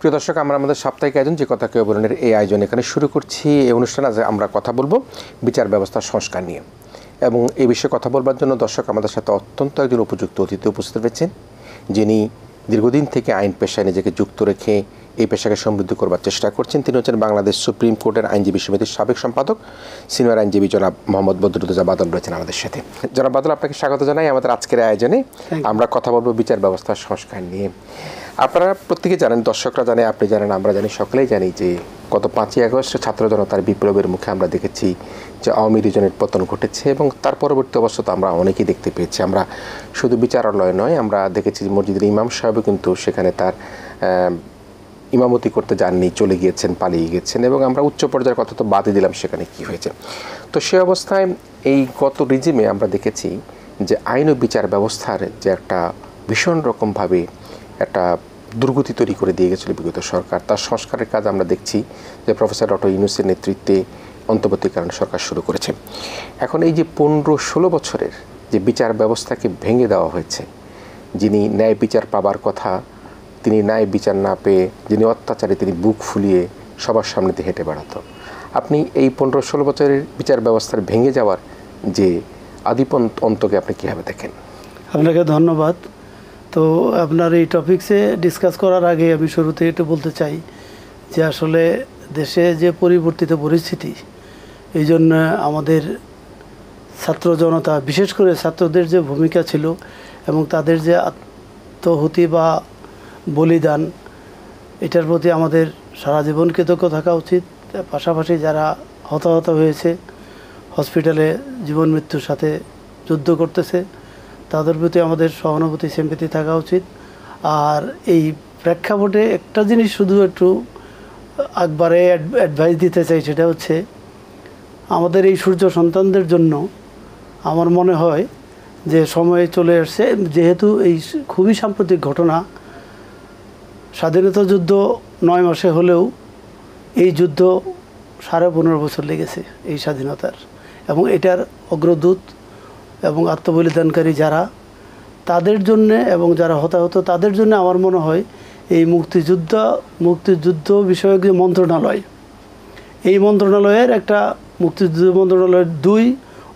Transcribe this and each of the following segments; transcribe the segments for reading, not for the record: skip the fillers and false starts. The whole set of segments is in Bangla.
প্রিয় দর্শক, আমরা আমাদের সাপ্তাহিক আয়োজন যে কথা কেউ বলেন এই আয়োজন এখানে শুরু করছি। এই অনুষ্ঠানে আজ আমরা কথা বলবো বিচার ব্যবস্থার সংস্কার নিয়ে, এবং এই বিষয়ে কথা বলবার জন্য দর্শক আমাদের সাথে অত্যন্ত একজন উপযুক্ত অতিথি উপস্থিত রয়েছেন, যিনি দীর্ঘদিন থেকে আইন পেশায় নিজেকে যুক্ত রেখে এই পেশাকে সমৃদ্ধ করবার চেষ্টা করছেন। তিনি হচ্ছেন বাংলাদেশ সুপ্রিম কোর্টের আইনজীবী সমিতির সাবেক সম্পাদক, সিনিয়র আইনজীবী জনাব মোহাম্মদ বদরুদ্দোজা বাদল রয়েছেন আমাদের সাথে। জনাব বাদল, আপনাকে স্বাগত জানাই আমাদের আজকের আয়োজনে। আমরা কথা বলবো বিচার ব্যবস্থার সংস্কার নিয়ে। আপনারা প্রত্যেকে জানেন, দর্শকরা জানে, আপনি জানেন, আমরা জানি, সকলেই জানি যে গত 5ই আগস্ট ছাত্র জনতার বিপ্লবের মুখে আমরা দেখেছি যে আওয়ামী লীগের পতন ঘটেছে, এবং তার পরবর্তী অবস্থা তো আমরা অনেকেই দেখতে পেয়েছি। আমরা শুধু বিচারালয় নয়, আমরা দেখেছি মসজিদের ইমাম সাহেবও কিন্তু সেখানে তার ইমামতি করতে যাননি, চলে গিয়েছেন, পালিয়ে গেছেন, এবং আমরা উচ্চ পর্যায়ের কথা তো বাদই দিলাম সেখানে কি হয়েছে। তো সে অবস্থায় এই গত রিজিমে আমরা দেখেছি যে আইন ও বিচার ব্যবস্থার যে একটা ভীষণ রকমভাবে একটা দুর্গতি তৈরি করে দিয়ে গেছিল বিগত সরকার, তার সংস্কারের কাজ আমরা দেখছি যে প্রফেসর ডক্টর ইউনূসের নেতৃত্বে অন্তর্বর্তীকালীন সরকার শুরু করেছে। এখন এই যে 15-16 বছরের যে বিচার ব্যবস্থাকে ভেঙে দেওয়া হয়েছে, যিনি ন্যায় বিচার পাবার কথা তিনি ন্যায় বিচার না পেয়ে, যিনি অত্যাচারে তিনি বুক ফুলিয়ে সবার সামনে দিয়ে হেঁটে বেড়াতো, আপনি এই 15-16 বছরের বিচার ব্যবস্থার ভেঙে যাওয়ার যে অন্তকে আপনি কীভাবে দেখেন? আপনাকে ধন্যবাদ। তো আপনার এই টপিকসে ডিসকাস করার আগে আমি শুরুতে একটু বলতে চাই যে আসলে দেশে যে পরিবর্তিত পরিস্থিতি, এই জন্য আমাদের ছাত্র জনতা, বিশেষ করে ছাত্রদের যে ভূমিকা ছিল এবং তাদের যে আত্মহুতি বা বলিদান, এটার প্রতি আমাদের সারা জীবন কৃতজ্ঞ থাকা উচিত। পাশাপাশি যারা হতাহত হয়েছে, হসপিটালে জীবন মৃত্যুর সাথে যুদ্ধ করতেছে, তাদের প্রতি আমাদের সহানুভূতি, সিম্প্যাথি থাকা উচিত। আর এই প্রেক্ষাপটে একটা জিনিস শুধু একটু একবারে অ্যাডভাইস দিতে চাই, সেটা হচ্ছে আমাদের এই সূর্য সন্তানদের জন্য আমার মনে হয় যে সময় চলে আসছে, যেহেতু এই খুবই সাম্প্রতিক ঘটনা, স্বাধীনতা যুদ্ধ 9 মাসে হলেও এই যুদ্ধ 15.5 বছর লেগেছে এই স্বাধীনতার, এবং এটার অগ্রদূত এবং আত্মবলিদানকারী যারা, তাদের জন্যে এবং যারা হতাহত তাদের জন্য আমার মনে হয় এই মুক্তিযুদ্ধ বিষয়ক যে মন্ত্রণালয়, এই মন্ত্রণালয়ের একটা মুক্তিযুদ্ধ মন্ত্রণালয়ের 2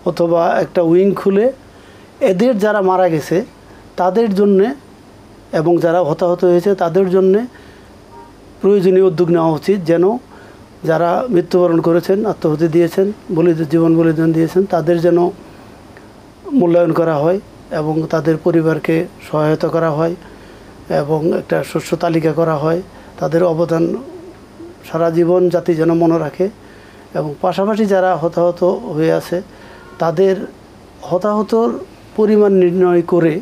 অথবা একটা উইং খুলে এদের যারা মারা গেছে তাদের জন্যে এবং যারা হতাহত হয়েছে তাদের জন্যে প্রয়োজনীয় উদ্যোগ নেওয়া উচিত, যেন যারা মৃত্যুবরণ করেছেন, আত্মহতি দিয়েছেন, জীবন বলিদান দিয়েছেন, তাদের যেন মূল্যায়ন করা হয় এবং তাদের পরিবারকে সহায়তা করা হয় এবং একটা শস্য তালিকা করা হয়। তাদের অবদান সারা জীবন জাতি যেন মনে রাখে, এবং পাশাপাশি যারা হতাহত হয়ে আছে তাদের হতাহতর পরিমাণ নির্ণয় করে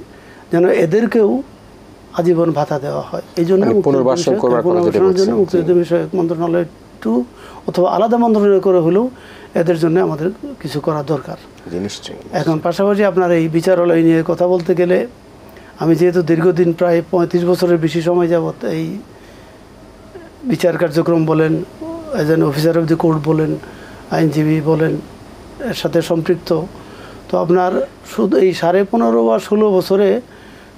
যেন এদেরকেও আজীবন ভাতা দেওয়া হয়। এই জন্য পুনর্বাসনের জন্য মুক্তিযুদ্ধ বিষয়ক মন্ত্রণালয় 2 অথবা আলাদা মন্ত্রণালয় করে হলেও এদের জন্য আমাদের কিছু করা দরকার। এখন পাশাপাশি আপনার এই বিচারালয় নিয়ে কথা বলতে গেলে, আমি যেহেতু দীর্ঘদিন প্রায় 35 বছরের বেশি সময় যাবত এই বিচার কার্যক্রম বলেন, as an officer of the court বলেন, আইনজীবী বলেন, এর সাথে সম্পৃক্ত, তো আপনার শুধু এই 15.5 বা 16 বছরে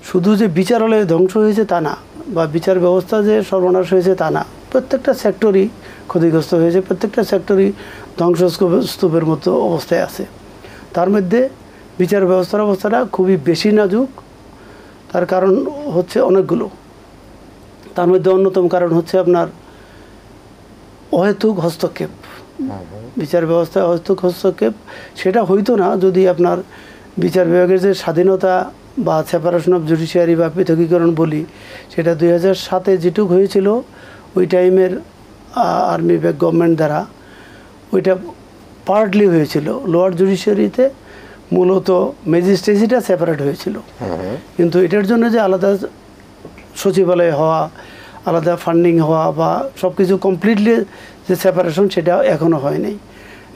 শুধু যে বিচারালয়ে ধ্বংস হয়েছে তা না, বা বিচার ব্যবস্থা যে সর্বনাশ হয়েছে তা না, প্রত্যেকটা সেক্টরই ক্ষতিগ্রস্ত হয়েছে, প্রত্যেকটা সেক্টরই ধ্বংসস্তূপের মতো অবস্থায় আছে। তার মধ্যে বিচার ব্যবস্থার অবস্থাটা খুবই বেশি নাজুক। তার কারণ হচ্ছে অনেকগুলো, তার মধ্যে অন্যতম কারণ হচ্ছে আপনার অহেতুক হস্তক্ষেপ, বিচার ব্যবস্থায় অহেতুক হস্তক্ষেপ। সেটা হইতো না যদি আপনার বিচার বিভাগের যে স্বাধীনতা বা সেপারেশন অফ জুডিশিয়ারি বা পৃথকীকরণ বলি, সেটা 2007-এ যেটুক হয়েছিল ওই টাইমের আর্মি ব্যাক গভর্নমেন্ট দ্বারা, ওইটা পার্টলি হয়েছিল। লোয়ার জুডিশিয়ারিতে মূলত ম্যাজিস্ট্রেসিটা সেপারেট হয়েছিল, কিন্তু এটার জন্য যে আলাদা সচিবালয় হওয়া, আলাদা ফান্ডিং হওয়া বা সব কিছু কমপ্লিটলি যে সেপারেশন, সেটা এখনও হয়নি।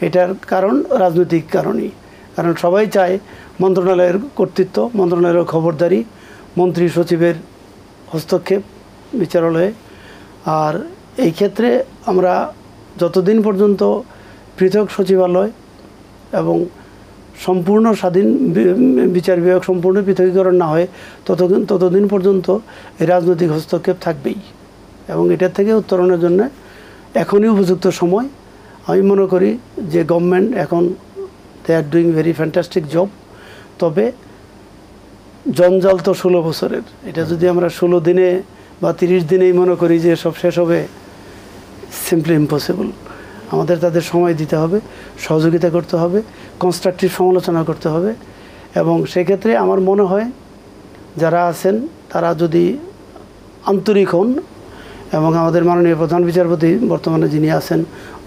এটার কারণ রাজনৈতিক কারণই, কারণ সবাই চায় মন্ত্রণালয়ের কর্তৃত্ব, মন্ত্রণালয়ের খবরদারি, মন্ত্রী সচিবের হস্তক্ষেপ বিচারালয়ে। আর এই ক্ষেত্রে আমরা যতদিন পর্যন্ত পৃথক সচিবালয় এবং সম্পূর্ণ স্বাধীন বিচার বিভাগ সম্পূর্ণ পৃথকীকরণ না হয় ততদিন পর্যন্ত এই রাজনৈতিক হস্তক্ষেপ থাকবেই। এবং এটার থেকে উত্তরণের জন্য এখনই উপযুক্ত সময়। আমি মনে করি যে গভর্নমেন্ট এখন they are doing very fantastic job. তবে জঞ্জাল তো 16 বছরের, এটা যদি আমরা 16 দিনে বা 30 দিনেই মনে করি যে সব শেষ হবে, সিম্পলি ইম্পসিবল। আমাদের তাদের সময় দিতে হবে, সহযোগিতা করতে হবে, কনস্ট্রাকটিভ সমালোচনা করতে হবে। এবং সেক্ষেত্রে আমার মনে হয় যারা আছেন তারা যদি আন্তরিক হন, এবং আমাদের মাননীয় প্রধান বিচারপতি বর্তমানে যিনি আছেন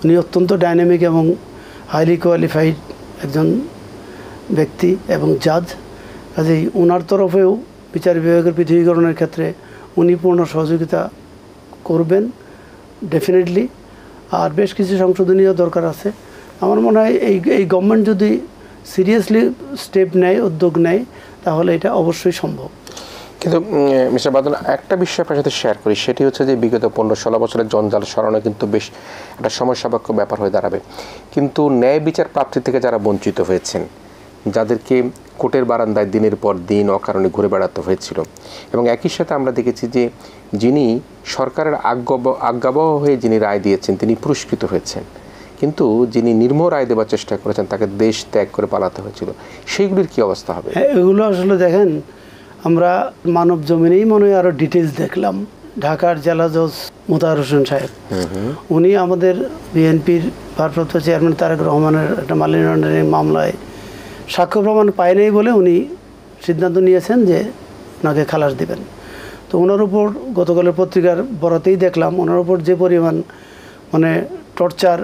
উনি অত্যন্ত ডাইনামিক এবং হাইলি কোয়ালিফাইড একজন ব্যক্তি এবং জাজ, কাজেই ওনার তরফেও বিচার বিভাগের পৃথকীকরণের ক্ষেত্রে উনি পূর্ণ সহযোগিতা করবেন ডেফিনেটলি। আর বেশ কিছু সংশোধনীয় দরকার আছে। আমার মনে হয় এই গভর্নমেন্ট যদি সিরিয়াসলি স্টেপ নেয়, উদ্যোগ নেয়, তাহলে এটা অবশ্যই সম্ভব। কিন্তু মিস্টার বাদল, একটা বিষয় আপনার সাথে শেয়ার করি, সেটি হচ্ছে যে বিগত 15-16 বছরের জঞ্জাল সরানো কিন্তু বেশ একটা সমস্যাবাক্য ব্যাপার হয়ে দাঁড়াবে। কিন্তু ন্যায় বিচার প্রাপ্তি থেকে যারা বঞ্চিত হয়েছেন, যাদেরকে কোর্টের বারান্দায় দিনের পর দিন অকারণে ঘুরে বেড়াতে হয়েছিল, এবং একই সাথে আমরা দেখেছি যে যিনি সরকারের আজ্ঞাবহ হয়ে যিনি রায় দিয়েছেন তিনি পুরস্কৃত হয়েছেন, কিন্তু যিনি নির্মম রায় দেওয়ার চেষ্টা করেছেন তাকে দেশ ত্যাগ করে পালাতে হয়েছিল। সেইগুলির কি অবস্থা হবে? এগুলো আসলে দেখেন, আমরা মানব জমিনেই মনে হয় আরও ডিটেলস দেখলাম। ঢাকার জেলা জজ মোতাহার হোসেন সাহেব, উনি আমাদের বিএনপির ভারপ্রাপ্ত চেয়ারম্যান তারেক রহমানের একটা মালি লন্ডারিং মামলায় সাক্ষ্য প্রমাণ পায় নাই বলে উনি সিদ্ধান্ত নিয়েছেন যে ওনাকে খালাস দেবেন। তো ওনার উপর গতকালের পত্রিকার বরাতেই দেখলাম ওনার উপর যে পরিমাণ মানে টর্চার,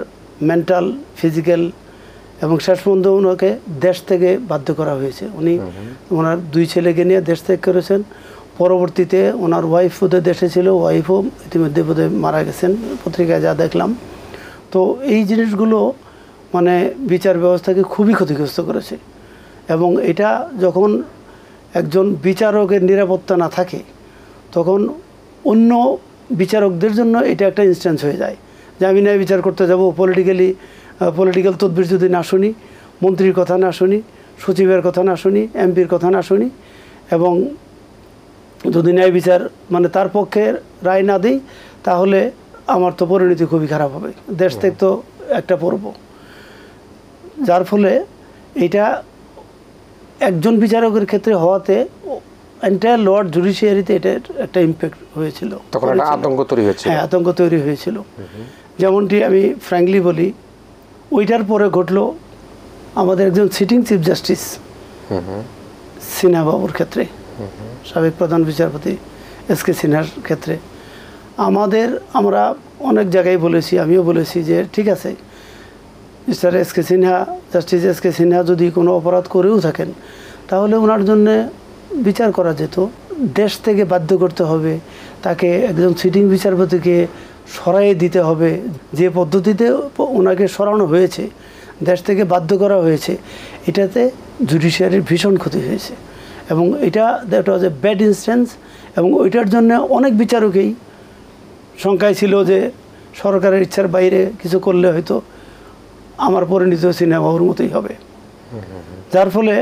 মেন্টাল, ফিজিক্যাল, এবং শেষ পর্যন্ত ওনাকে দেশ থেকে বাধ্য করা হয়েছে। উনি ওনার 2 ছেলেকে নিয়ে দেশ ত্যাগ করেছেন। পরবর্তীতে ওনার ওয়াইফ ওদের দেশে ছিল, ওয়াইফও ইতিমধ্যে বোধহয় মারা গেছেন, পত্রিকায় যা দেখলাম। তো এই জিনিসগুলো মানে বিচার ব্যবস্থাকে খুবই ক্ষতিগ্রস্ত করেছে। এবং এটা যখন একজন বিচারকের নিরাপত্তা না থাকে, তখন অন্য বিচারকদের জন্য এটা একটা ইনস্ট্যান্স হয়ে যায় যে আমি ন্যায় বিচার করতে যাব, পলিটিক্যাল তদবির যদি না শুনি, মন্ত্রীর কথা না শুনি, সচিবের কথা না শুনি, এমপির কথা না শুনি, এবং যদি ন্যায় বিচার মানে তার পক্ষে রায় না দিই, তাহলে আমার তো পরিণতি খুবই খারাপ হবে, দেশ থেকে তো একটা পর্ব। যার ফলে এটা একজন বিচারকের ক্ষেত্রে হওয়াতে এন্টায়ার লোয়ার জুডিশিয়ারিতে এটা একটা ইম্প্যাক্ট হয়েছিল, তখন একটা আতঙ্ক তৈরি হয়েছিল। হ্যাঁ, আতঙ্ক তৈরি হয়েছিল। যেমনটি আমি ফ্র্যাঙ্কলি বলি, ওইটার পরে ঘটলো আমাদের একজন সিটিং চিফ জাস্টিস সিনহা বাবুর ক্ষেত্রে, সাবেক প্রধান বিচারপতি এসকে সিনহার ক্ষেত্রে। আমরা অনেক জায়গায় বলেছি, আমিও বলেছি যে ঠিক আছে, mister SK Sinha, justice SK Sinha যদি কোনো অপরাধ করেও থাকেন তাহলে ওনার জন্যে বিচার করা যেত। দেশ থেকে বাধ্য করতে হবে, তাকে একজন সিটিং বিচারপতিকে সরাইয়ে দিতে হবে। যে পদ্ধতিতে ওনাকে সরানো হয়েছে, দেশ থেকে বাধ্য করা হয়েছে, এটাতে জুডিশিয়ারির ভীষণ ক্ষতি হয়েছে। এবং that was a bad instance. এবং ওইটার জন্য অনেক বিচারকেই শঙ্কায় ছিল যে সরকারের ইচ্ছার বাইরে কিছু করলে হয়তো আমার পরিণত সিনেমার মতোই হবে। যার ফলে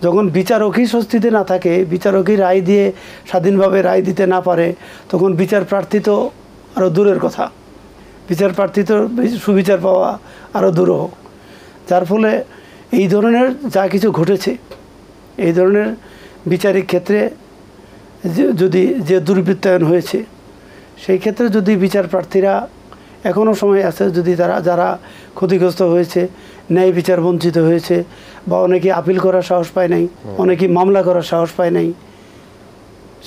যখন বিচারকই স্বস্তিতে না থাকে, বিচারকই রায় দিয়ে স্বাধীনভাবে রায় দিতে না পারে, তখন বিচার প্রার্থী তো আরও দূরের কথা, বিচার প্রার্থী তো সুবিচার পাওয়া আরও দূরহ। যার ফলে এই ধরনের যা কিছু ঘটেছে, এই ধরনের বিচারিক ক্ষেত্রে যদি যে দুর্বৃত্তায়ন হয়েছে, সেই ক্ষেত্রে যদি বিচার প্রার্থীরা এখনও সময় আছে, যদি যারা ক্ষতিগ্রস্ত হয়েছে, ন্যায় বিচার বঞ্চিত হয়েছে, বা অনেকে আপিল করার সাহস পায় নাই, অনেকে মামলা করার সাহস পায় নাই,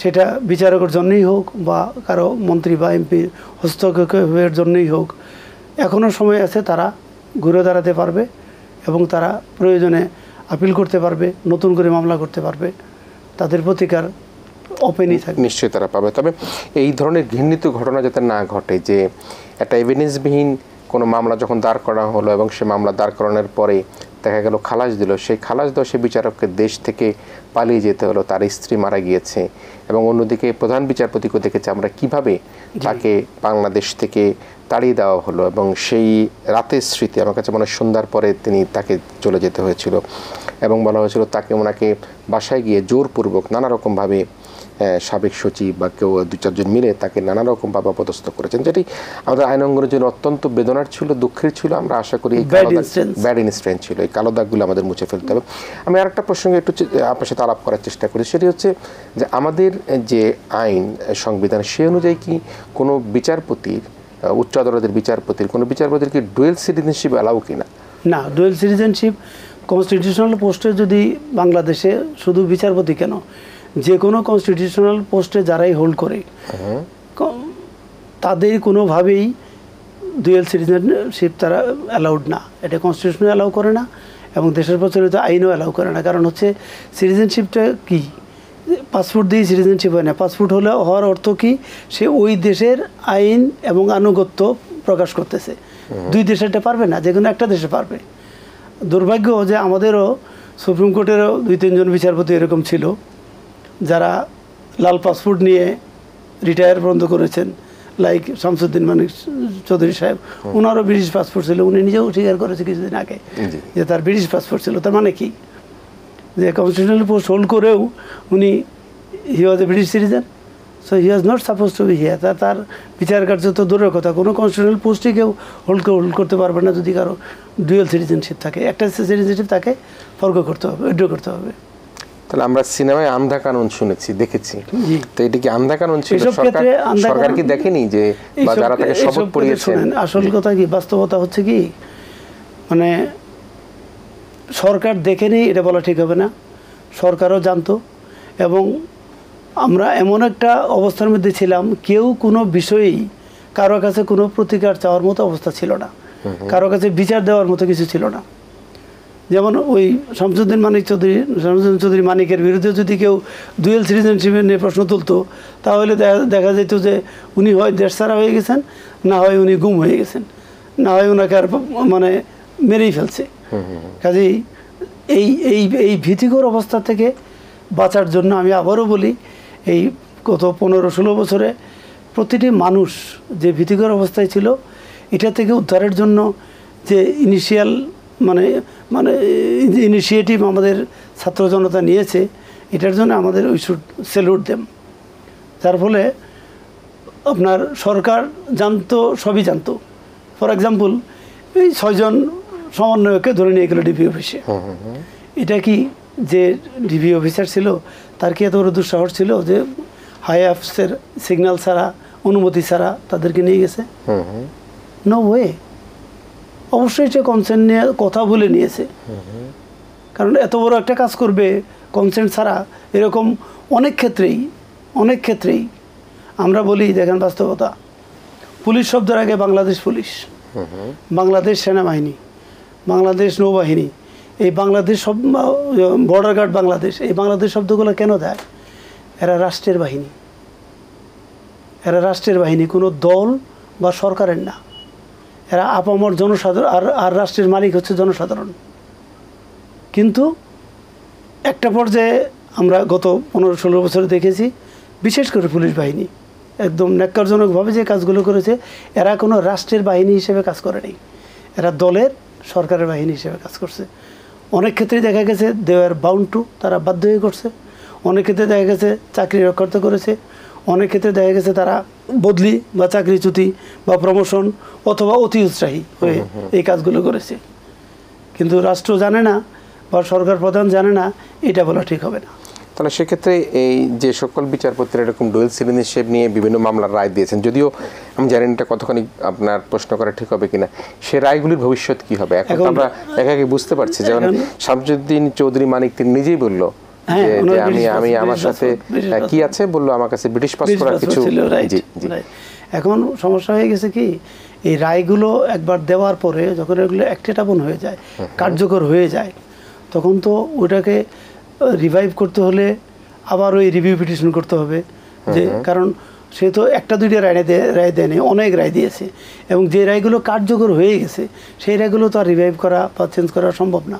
সেটা বিচারকের জন্যই হোক বা কারো মন্ত্রী বা এমপির হস্তক্ষেপের জন্যই হোক, এখনও সময় আছে, তারা ঘুরে দাঁড়াতে পারবে এবং তারা প্রয়োজনে আপিল করতে পারবে, নতুন করে মামলা করতে পারবে, তাদের প্রতিকার ওপেনই থাকবে, নিশ্চয়ই তারা পাবে। তবে এই ধরনের ঘৃণিত ঘটনা যাতে না ঘটে, যে একটা এভিডেন্সবিহীন কোনো মামলা যখন দাঁড় করা হলো এবং সে মামলা দাঁড় করানোর পরে দেখা গেল খালাস দিল, সেই খালাস দেওয়া সে বিচারককে দেশ থেকে পালিয়ে যেতে হলো, তার স্ত্রী মারা গিয়েছে, এবং অন্যদিকে প্রধান বিচারপতিকে দেখেছে আমরা কিভাবে তাকে বাংলাদেশ থেকে তাড়িয়ে দেওয়া হলো, এবং সেই রাতের স্মৃতি আমার কাছে মনে হয় সন্ধ্যার পরে তাকে চলে যেতে হয়েছিল। এবং বলা হয়েছিল তাকে ওনাকে বাসায় গিয়ে জোরপূর্বক নানা রকমভাবে সাবেক সচিব বা কেউ 2-4 জন মিলে তাকে নানা রকমভাবে অপদস্থ করেছেন, যেটি আমাদের আইন অঙ্গনের জন্য অত্যন্ত বেদনার ছিল, দুঃখের ছিল। আমরা আশা করি এই ব্যাড ইনস্ট্যান্স ছিল, এই কালো দাগগুলো আমাদের মুছে ফেলতে হবে। আমি আরেকটা প্রসঙ্গে একটু আপনার সাথে আলাপ করার চেষ্টা করি, সেটি হচ্ছে যে আমাদের যে আইন সংবিধান সে অনুযায়ী কি কোনো বিচারপতির, উচ্চ আদালতের বিচারপতির, কোনো বিচারপতির কি ডুয়েল সিটিজেনশিপ অ্যালাউ কিনা? না, ডুয়েল সিটিজেনশিপ কনস্টিটিউশনাল পোস্টে যদি বাংলাদেশে শুধু বিচারপতি কেন, যে কোনো কনস্টিটিউশনাল পোস্টে যারাই হোল্ড করে তাদের কোনোভাবেই ডুয়েল সিটিজেনশিপ তারা অ্যালাউড না। এটা কনস্টিটিউশন অ্যালাউ করে না এবং দেশের প্রচলিত আইনও অ্যালাউ করে না। কারণ হচ্ছে সিটিজেনশিপটা কি, পাসপোর্ট দিয়ে সিটিজেনশিপ হয় না। পাসপোর্ট হলে হওয়ার অর্থ কি, সে ওই দেশের আইন এবং আনুগত্য প্রকাশ করতেছে। দুই দেশেরটা পারবে না, যে কোনো একটা দেশে পারবে। দুর্ভাগ্য যে আমাদেরও সুপ্রিম কোর্টেরও 2-3 জন বিচারপতি এরকম ছিল যারা লাল পাসপোর্ট নিয়ে রিটায়ার বন্ধ করেছেন, লাইক শামসুদ্দিন মানিক চৌধুরী সাহেব। ওনারও ব্রিটিশ পাসপোর্ট ছিল, উনি নিজেও স্বীকার করেছে কিছুদিন আগে যে তার ব্রিটিশ পাসপোর্ট ছিল। তার মানে কি, যে কনস্টিটিউশনাল পোস্ট হোল্ড করেও উনি he was a British citizen, so he was not suppose to be here. তার বিচার কার্য তো দূরের কথা, কোনো কনস্টিটিউশনাল পোস্টই কেউ হোল্ড করতে পারবে না যদি কারো ডুয়েল সিটিজেনশিপ থাকে। একটা সিটিজেনশিপ তাকে ফর্গ করতে হবে, উইথড্র করতে হবে। তাহলে আমরা সিনেমায় আন্ধা কানুন শুনেছি, দেখেছি, তো এটা কি আন্ধা কানুন ছিল? সরকার কি দেখেনি যে যারা তাকে শপথ পড়িয়েছেন? আসল কথা কি, বাস্তবতা হচ্ছে কি, মানে সরকার দেখেনি এটা বলা ঠিক হবে না, সরকারও জানতো। এবং আমরা এমন একটা অবস্থার মধ্যে ছিলাম, কেউ কোনো বিষয়েই কারো কাছে কোনো প্রতিকার চাওয়ার মতো অবস্থা ছিল না, কারো কাছে বিচার দেওয়ার মতো কিছু ছিল না। যেমন ওই শামসুদ্দিন চৌধুরী মানিকের বিরুদ্ধে যদি কেউ ডুয়েল সিটিজেনশিপ নিয়ে প্রশ্ন তুলতো, তাহলে দেখা যেত যে উনি হয় দেশ ছাড়া হয়ে গেছেন, না হয় উনি গুম হয়ে গেছেন, না হয় ওনাকে আর মানে মেরেই ফেলছে। কাজেই এই ভীতিকর অবস্থা থেকে বাঁচার জন্য আমি আবারও বলি, এই গত 15-16 বছরে প্রতিটি মানুষ যে ভীতিকর অবস্থায় ছিল, এটা থেকে উদ্ধারের জন্য যে ইনিশিয়েটিভ আমাদের ছাত্র জনতা নিয়েছে, এটার জন্য আমাদের উই শুড স্যালুট দেম। যার ফলে আপনার সরকার জানতো, সবই জানতো। ফর এক্সাম্পল, এই 6 জন সমন্বয়কে ধরে নিয়ে গেল ডিবি অফিসে। এটা কি যে ডিবি অফিসার ছিল তার কি এত বড় দুঃসাহস ছিল যে হাই অফিসের সিগন্যাল ছাড়া, অনুমতি ছাড়া তাদেরকে নিয়ে গেছে? No way. অবশ্যই সে কনসেন্ট নিয়ে কথা বলে নিয়েছে, কারণ এত বড় একটা কাজ করবে কনসেন্ট ছাড়া, এরকম অনেক ক্ষেত্রেই আমরা বলি। দেখেন বাস্তবতা, পুলিশ শব্দের আগে বাংলাদেশ পুলিশ, বাংলাদেশ সেনাবাহিনী, বাংলাদেশ নৌবাহিনী, এই বাংলাদেশ সব, বর্ডার গার্ড বাংলাদেশ, এই বাংলাদেশ শব্দগুলো কেন দেয়? এরা রাষ্ট্রের বাহিনী, কোনো দল বা সরকারের না। এরা আপামর জনসাধারণ, আর রাষ্ট্রের মালিক হচ্ছে জনসাধারণ। কিন্তু একটা পর্যায়ে আমরা গত 15-16 বছরে দেখেছি, বিশেষ করে পুলিশ বাহিনী একদম ন্যাক্কারজনকভাবে যে কাজগুলো করেছে, এরা কোনো রাষ্ট্রের বাহিনী হিসেবে কাজ করেনি, এরা দলের, সরকারের বাহিনী হিসেবে কাজ করছে। অনেক ক্ষেত্রেই দেখা গেছে দে আর বাউন্ড টু, তারা বাধ্য হয়ে করছে। অনেক ক্ষেত্রে দেখা গেছে চাকরি রক্ষার্থ করেছে, অনেক ক্ষেত্রে দেখা গেছে তারা বদলি বা চাকরিচ্যুতি বা প্রমোশন অথবা অতি উৎসাহী হয়ে এই কাজগুলো করেছে। কিন্তু রাষ্ট্র জানে না বা সরকার প্রধান জানে না, এটা বলা ঠিক হবে না। তাহলে সেক্ষেত্রে এই যে সকল বিচারপতিরা এরকম ডুয়েল সিটিজেনশিপ নিয়ে বিভিন্ন মামলার রায় দিয়েছেন, যদিও আমি জানি এটা কতখানি আপনার প্রশ্ন করা ঠিক হবে কিনা, সে রায়গুলির ভবিষ্যৎ কি হবে এখন আমরা একাকি বুঝতে পারছি। যেমন শামসুদ্দিন চৌধুরী মানিক তিনি নিজেই বললো যে আমি আমার সাথে কি আছে, বললো আমার কাছে ব্রিটিশ পাসপোর্ট আর কিছু। এখন সমস্যা হয়ে গেছে কি, এই রায়গুলো একবার দেওয়ার পরে যখন এগুলো অ্যাক্টেটাবল হয়ে যায়, কার্যকর হয়ে যায়, তখন তো ওটাকে রিভাইভ করতে হলে আবার ওই রিভিউ পিটিশন করতে হবে। যে কারণ সে তো 1-2টা রায় দেয়নি, অনেক রায় দিয়েছে, এবং যে রায়গুলো কার্যকর হয়ে গেছে সেই রায়গুলো তো আর রিভাইভ করা বা চেঞ্জ করা সম্ভব না।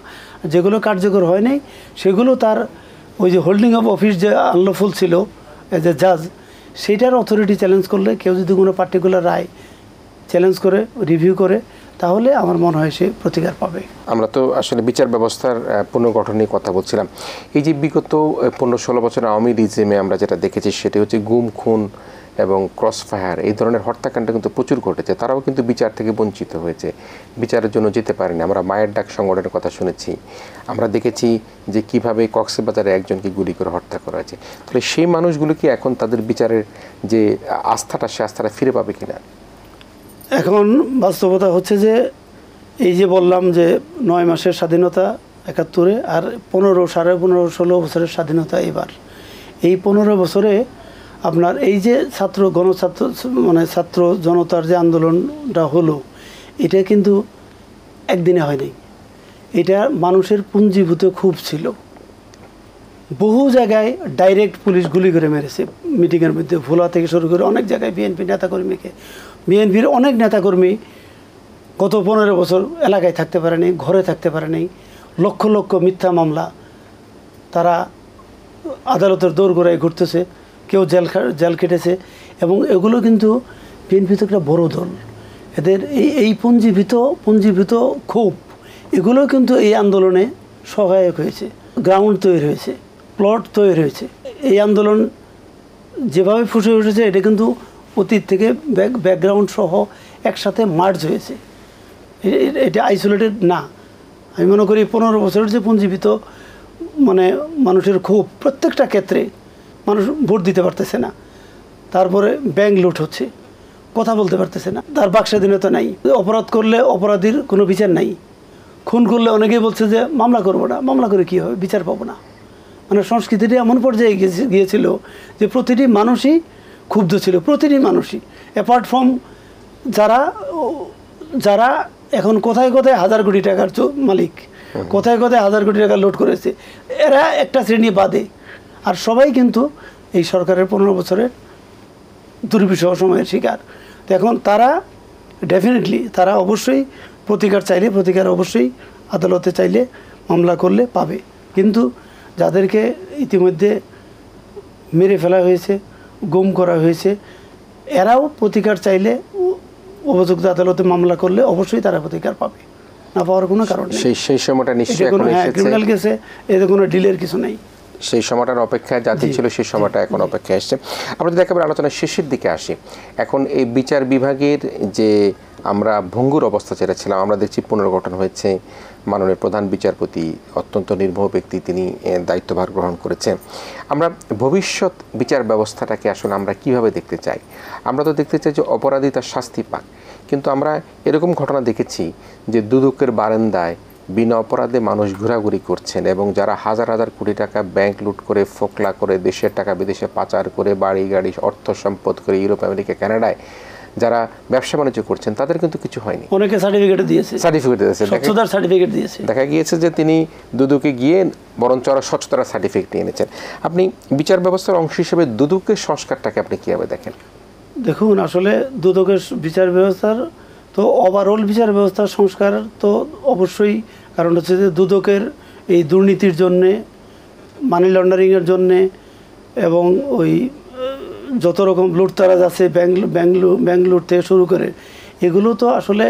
যেগুলো কার্যকর হয় নাই সেগুলো তার ওই যে হোল্ডিং অফ অফিস যে আনলফুল ছিল এজ এ জাজ, সেইটার অথরিটি চ্যালেঞ্জ করলে, কেউ যদি কোনো পার্টিকুলার রায় চ্যালেঞ্জ করে রিভিউ করে, তাহলে আমার মনে হয় সে প্রতিকার পাবে। আমরা তো আসলে বিচার ব্যবস্থার পুনর্গঠন নিয়ে কথা বলছিলাম। এই যে বিগত 15-16 বছর আওয়ামী রিজিমে আমরা যেটা দেখেছি সেটা হচ্ছে গুম, খুন এবং ক্রস ফায়ার, এই ধরনের হত্যাকাণ্ড কিন্তু প্রচুর ঘটেছে। তারাও কিন্তু বিচার থেকে বঞ্চিত হয়েছে, বিচারের জন্য যেতে পারেনি। আমরা মায়ের ডাক সংগঠনের কথা শুনেছি, আমরা দেখেছি যে কিভাবে কক্সবাজারে একজনকে গুলি করে হত্যা করা হয়েছে। তাহলে সেই মানুষগুলো কি এখন তাদের বিচারের যে আস্থাটা, সে আস্থাটা ফিরে পাবে কিনা? এখন বাস্তবতা হচ্ছে যে এই যে বললাম যে 9 মাসের স্বাধীনতা 71-এ, আর 15, 15.5, 16 বছরের স্বাধীনতা এবার। এই 15 বছরে আপনার এই যে ছাত্র জনতার যে আন্দোলনটা হলো, এটা কিন্তু একদিনে হয়নি। এটা মানুষের পুঞ্জীভূত ক্ষোভ ছিল। বহু জায়গায় ডাইরেক্ট পুলিশ গুলি করে মেরেছে, মিটিংয়ের মধ্যে ভোলা থেকে শুরু করে অনেক জায়গায় বিএনপি নেতাকর্মীকে। বিএনপির অনেক নেতাকর্মী গত 15 বছর এলাকায় থাকতে পারেনি, ঘরে থাকতে পারেনি। লক্ষ লক্ষ মিথ্যা মামলা, তারা আদালতের দোরগোড়ায় ঘুরতেছে, কেউ জেল কেটেছে। এবং এগুলো কিন্তু বিএনপি তো একটা বড় দল, এদের এই পুঞ্জীভূত ক্ষোভ, এগুলো কিন্তু এই আন্দোলনে সহায়ক হয়েছে। গ্রাউন্ড তৈরি হয়েছে, প্লট তৈরি হয়েছে। এই আন্দোলন যেভাবে ফুসে উঠেছে, এটা কিন্তু অতীত থেকে ব্যাকগ্রাউন্ড সহ একসাথে মার্জ হয়েছে, এটা আইসোলেটেড না। আমি মনে করি 15 বছরের যে পুঞ্জীভূত মানুষের ক্ষোভ, প্রত্যেকটা ক্ষেত্রে মানুষ ভোট দিতে পারতেছে না, তারপরে ব্যাংক লুট হচ্ছে, কথা বলতে পারতেছে না, তার বাক স্বাধীনতা নাই। অপরাধ করলে অপরাধীর কোনো বিচার নাই। খুন করলে অনেকেই বলছে যে মামলা করবো না, মামলা করে কী হবে, বিচার পাবো না। সংস্কৃতিটি এমন পর্যায়ে গিয়েছিল যে প্রতিটি মানুষই ক্ষুব্ধ ছিল, প্রতিটি মানুষই, অ্যাপার্ট ফ্রম যারা এখন কোথায় কোথায় হাজার কোটি টাকার মালিক, কোথায় কোথায় হাজার কোটি টাকা লুট করেছে, এরা একটা শ্রেণী বাদে। আর সবাই কিন্তু এই সরকারের 15 বছরের দুর্বিষহ সময়ের শিকার। তো এখন তারা ডেফিনেটলি, তারা অবশ্যই প্রতিকার অবশ্যই আদালতে চাইলে, মামলা করলে পাবে। কিন্তু যাদেরকে ইতিমধ্যে মেরে ফেলা হয়েছে, গুম করা হয়েছে, এরাও প্রতিকার চাইলে উপযুক্ত আদালতে মামলা করলে অবশ্যই তারা প্রতিকার পাবে, না পাওয়ার কোনো কারণ নেই। সেই সময়টা নিশ্চয়ই ক্রিমিনাল কেসে এতে কোনো ডিলের কিছু নেই। সেই সময়টার অপেক্ষায় জাতি ছিল, সেই সময়টা এখন অপেক্ষায় আসছে। আমরা যদি একেবারে আলোচনার শেষের দিকে আসি, এখন এই বিচার বিভাগের যে আমরা ভঙ্গুর অবস্থা ছেড়েছিলাম, আমরা দেখছি পুনর্গঠন হয়েছে, মাননীয় প্রধান বিচারপতি অত্যন্ত নির্ভয় ব্যক্তি, তিনি দায়িত্বভার গ্রহণ করেছেন। আমরা ভবিষ্যৎ বিচার ব্যবস্থাটাকে আসলে আমরা কিভাবে দেখতে চাই? আমরা তো দেখতে চাই যে অপরাধী তার শাস্তি পাক, কিন্তু আমরা এরকম ঘটনা দেখেছি যে দুদকের বারান্দায় বিনা অপরাধে মানুষ ঘোরাঘুরি করছেন, এবং যারা হাজার হাজার কোটি টাকা ব্যাংক লুট করে, ফোকলা করে, দেশের টাকা বিদেশে পাচার করে, বাড়ি গাড়ি অর্থ সম্পদ করে ইউরোপ, আমেরিকা, কানাডায় যারা ব্যবসা বাণিজ্য করছেন, তাদের কিন্তু কিছু হয়নি। অনেকে সার্টিফিকেট দিয়েছে, দেখা গিয়েছে যে তিনি দুদকে গিয়ে বরঞ্চ আরো স্বচ্ছতার সার্টিফিকেট নিয়ে এনেছেন। আপনি বিচার ব্যবস্থার অংশ হিসেবে দুদকের সংস্কারটাকে আপনি কিভাবে দেখেন? দেখুন, আসলে দুদকের বিচার ব্যবস্থার তো ওভারঅল বিচার ব্যবস্থার সংস্কার তো অবশ্যই, কারণ হচ্ছে যে দুদকের এই দুর্নীতির জন্যে, মানি লন্ডারিংয়ের জন্যে, এবং ওই যত রকম লুটতারাজ আছে, ব্যাংক লুট থেকে শুরু করে, এগুলো তো আসলে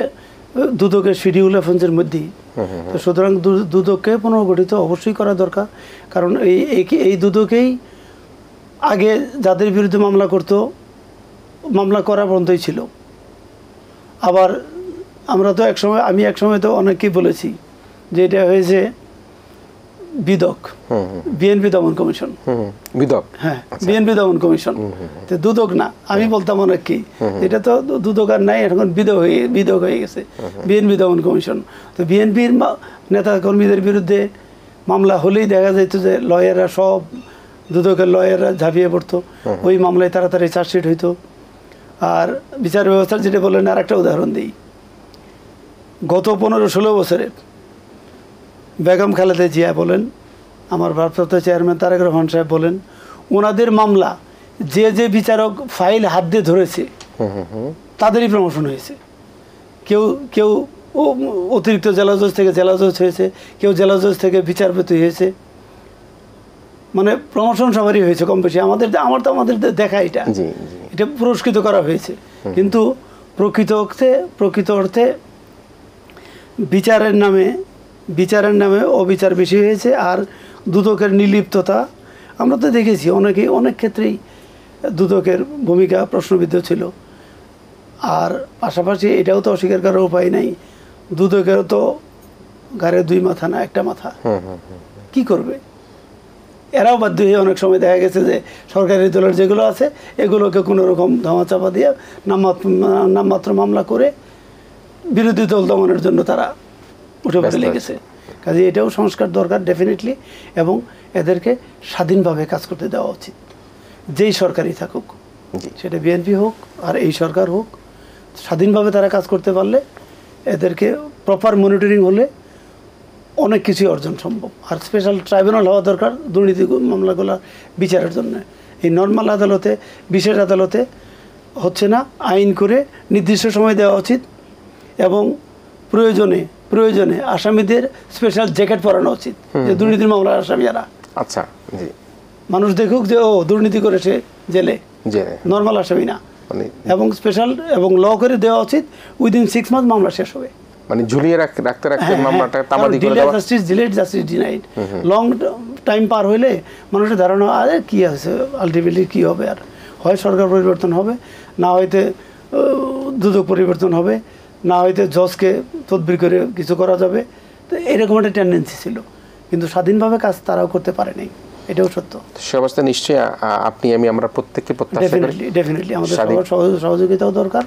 দুদকের শিডিউল অফেন্সের মধ্যেই। তো সুতরাং দুদককে পুনর্গঠিত অবশ্যই করা দরকার, কারণ এই দুদকেই আগে যাদের বিরুদ্ধে মামলা করতো, মামলা করা পর্যন্তই ছিল। আবার আমরা তো আমি এক সময় তো অনেককেই বলেছি যে এটা হয়েছে বিদক, বিএনপি দমন কমিশন, বিএনপি দমন কমিশন, তো দুদক না। আমি বলতাম অনেককেই এটা তো দুদক আর নাই, এখন বিদক হয়ে গেছে, বিএনপি দমন কমিশন। তো বিএনপির নেতা কর্মীদের বিরুদ্ধে মামলা হলেই দেখা যেত যে লয়াররা, সব দুদকের লয়াররা ঝাঁপিয়ে পড়তো, ওই মামলায় তাড়াতাড়ি চার্জশিট হইতো। আর বিচার ব্যবস্থার যেটা বললেন, আর একটা উদাহরণ দিই, গত 15-16 বছরে বেগম খালেদা জিয়া বলেন, আমার ভারপ্রাপ্ত চেয়ারম্যান তারেক রহমান সাহেব বলেন, ওনাদের মামলা যে বিচারক ফাইল হাত দিয়ে ধরেছে তাদেরই প্রমোশন হয়েছে। কেউ অতিরিক্ত জেলা জজ থেকে জেলা জজ হয়েছে, কেউ জেলা জজ থেকে বিচারপতি হয়েছে, মানে প্রমোশন সবারই হয়েছে কম বেশি। আমাদের দেখা এটা পুরস্কৃত করা হয়েছে, কিন্তু প্রকৃত অর্থে বিচারের নামে অবিচার বেশি হয়েছে। আর দুদকের নির্লিপ্ততা আমরা তো দেখেছি, অনেক ক্ষেত্রেই দুদকের ভূমিকা প্রশ্নবিদ্ধ ছিল। আর পাশাপাশি এটাও তো অস্বীকার করার উপায় নাই, দুদকেরও তো ঘাড়ে দুই মাথা না একটা মাথা। কি করবে? এরাও বাধ্য হয়ে অনেক সময় দেখা গেছে যে সরকারি দলের যেগুলো আছে এগুলোকে কোনো রকম ধামাচাপা দিয়ে নামমাত্র মামলা করে বিরোধী দল দমনের জন্য তারা উঠে পড়ে লেগেছে। কাজে এটাও সংস্কার দরকার ডেফিনেটলি, এবং এদেরকে স্বাধীনভাবে কাজ করতে দেওয়া উচিত। যেই সরকারই থাকুক, সেটা বিএনপি হোক আর এই সরকার হোক, স্বাধীনভাবে তারা কাজ করতে পারলে, এদেরকে প্রপার মনিটরিং হলে অনেক কিছুই অর্জন সম্ভব। আর স্পেশাল ট্রাইব্যুনাল হওয়া দরকার দুর্নীতি মামলাগুলো বিচারের জন্য। এই নর্মাল আদালতে, বিশেষ আদালতে হচ্ছে না, আইন করে নির্দিষ্ট সময় দেওয়া উচিত, এবং প্রয়োজনে আসামিদের স্পেশাল জ্যাকেট পরানো উচিত, যে দুর্নীতির মামলার আসামিরা। আচ্ছা, জি, মানুষ দেখুক যে ও দুর্নীতি করেছে, জেলে, নর্মাল আসামি না। এবং স্পেশাল এবং ল করে দেওয়া উচিত, উইদিন 6 মান্থ মামলা শেষ হবে। মানে ঝুলিয়ে রাখতে মামলাটা তামাদি করে দেওয়া। Delayed justice denied. Long time পার হইলে মানুষের ধারণা আরে কি আছে, আলটিমেটলি কি হবে, আর হয় সরকার পরিবর্তন হবে, না হয়তো দুদক পরিবর্তন হবে, না হয়তো জজকে তদবির করে কিছু করা যাবে। তো এরকম একটা টেন্ডেন্সি ছিল, কিন্তু স্বাধীনভাবে কাজ তারাও করতে পারে নাই, এটাও সত্য। সে অবস্থা নিশ্চয়ই আপনি আমরা প্রত্যেককে প্রত্যাশা করি ডেফিনেটলি আমাদের সহযোগিতাও দরকার,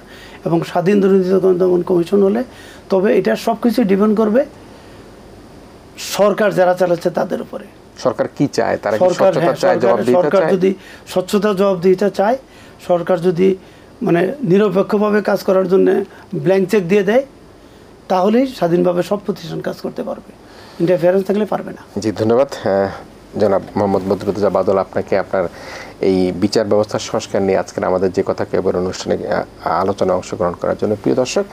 এবং স্বাধীন দুর্নীতি দমন কমিশন হলে তবে এটা সব কিছু ডিপেন্ড করবে সরকার যারা চালাচ্ছে তাদের উপরে। সরকার কি চায়, তারা কি স্বচ্ছতা চায়, জবাবদিহিতা চায়? যদি স্বচ্ছতা জবাবদিহিতা চায়, সরকার যদি মানে নিরপেক্ষভাবে কাজ করার জন্য ব্ল্যাঙ্ক চেক দিয়ে দেয়, তাহলেই স্বাধীনভাবে সব প্রতিষ্ঠান কাজ করতে পারবে, ইন্টারফেয়ারেন্স থাকলে পারবে না। জি, ধন্যবাদ জনাব মোহাম্মদ বদরুদ্দোজা বাদল, আপনাকে আপনার এই বিচার ব্যবস্থার সংস্কার নিয়ে আজকের আমাদের যে কথা কেবল অনুষ্ঠানে আলোচনায় অংশগ্রহণ করার জন্য। প্রিয় দর্শক,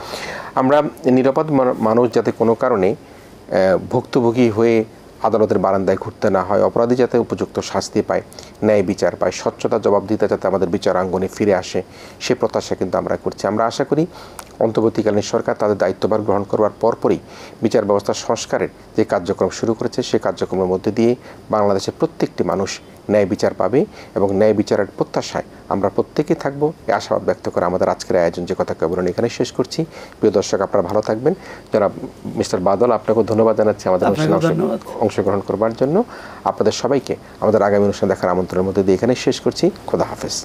আমরা নিরাপদ মানুষ যাতে কোনো কারণে ভুক্তভোগী হয়ে আদালতের বারান্দায় ঘুরতে না হয়, অপরাধী যাতে উপযুক্ত শাস্তি পায়, ন্যায় বিচার পায়, স্বচ্ছতা জবাবদিহিতা যাতে আমাদের বিচারাঙ্গনে ফিরে আসে, সে প্রত্যাশা কিন্তু আমরা করছি। আমরা আশা করি অন্তর্বর্তীকালীন সরকার তাদের দায়িত্বভার গ্রহণ করবার পরপরই বিচার ব্যবস্থা সংস্কারের যে কার্যক্রম শুরু করেছে, সেই কার্যক্রমের মধ্যে দিয়ে বাংলাদেশের প্রত্যেকটি মানুষ ন্যায় বিচার পাবে, এবং ন্যায় বিচারের প্রত্যাশায় আমরা প্রত্যেকেই থাকবো, এই আশাবাদ ব্যক্ত করে আমাদের আজকের আয়োজন যে কথা কেবল এখানে শেষ করছি। প্রিয় দর্শক, আপনারা ভালো থাকবেন। যারা মিস্টার বাদল, আপনাকেও ধন্যবাদ জানাচ্ছি আমাদের অনুষ্ঠানে অংশগ্রহণ করবার জন্য। আপনাদের সবাইকে আমাদের আগামী অনুষ্ঠান দেখার আমন্ত্রণের মধ্যে দিয়ে এখানে শেষ করছি। খোদা হাফেজ।